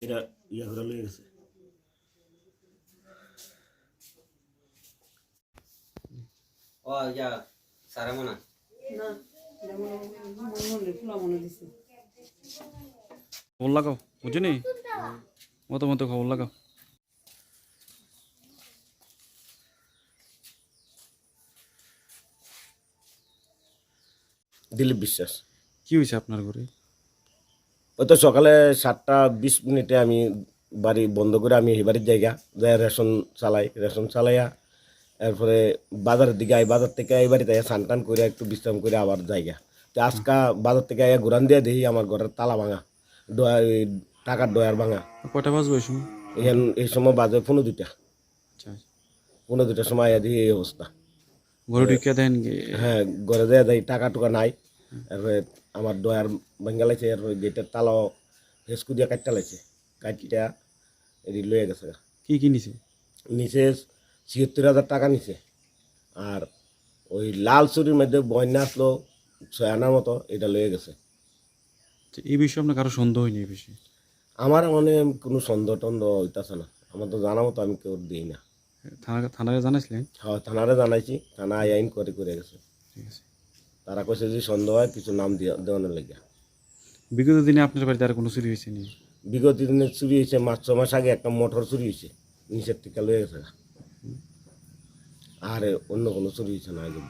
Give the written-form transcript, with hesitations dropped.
এটা ইয়া করে লয়ে গেছে। ও ইয়া সারা মনা না মনে দিছে খবর লাগাও বুঝলি মতো মতো খবর লাগাও। দিলীপ বিশ্বাস। কি হয়েছে আপনার ঘরে? ওই তো সকালে 7:20 আমি বাড়ি বন্ধ করে আমি এই বাড়ির জায়গা যাই রেশন চালাইয়া এরপরে বাজারের দিকে আই, বাজার থেকে এই বাড়িতে স্নান টান করে একটু বিশ্রাম করে আবার জায়গা। তো আজকা বাজার থেকে আইয়া ঘুরান দিয়ে দেখি আমার ঘরের তালা ভাঙা, ওই টাকার ডয়ার ভাঙা। কয়টা বাজবে এই সময়? এই সময় বাজে 15:02। আচ্ছা 15:02 সময় আইয়া দেখি এই অবস্থা। ঘরে ঢুকিয়ে দেন হ্যাঁ, ঘরে দেয়া দেয় টাকা টুকা নাই। এরপরে আমার ডয়ার ভাঙ্গা লাইছে, এরপরে গেটের তালাও হেসকু দিয়ে কাটটা লাইছে, কাটটা এটি লয়ে গেছে। কি কি নিছে? নিচে ৭৬,০০০ টাকা নিছে। আর ওই লাল চুরির মধ্যে বন্যা আসলো 6 আনার মতো, এটা লয়ে গেছে। আচ্ছা, এই বিষয়ে আপনার কারো সন্দেহ হয়নি এই বিষয়ে? আমার মনে কোনো সন্দেহ টন্দেহ হইতাছে না, আমার তো জানা মতো আমি কেউ দিই না। থানারে জানাইছিলেন? হ্যাঁ, থানারে জানাইছি, থানা আইন করে গেছে। ঠিক আছে। তারা কইছে যে সন্দেহ হয় কিছু নাম দেওয়ানোর লাগিয়া। বিগত দিনে আপনার বাড়িতে আর কোনো চুরি হয়েছে নি? বিগত দিনে চুরি হয়েছে, 5-6 মাস আগে একটা মোটর চুরি হয়েছে, নিচের থেকে লয়ে গেছে। আর অন্য কোনো চুরি হয়েছে না আগে।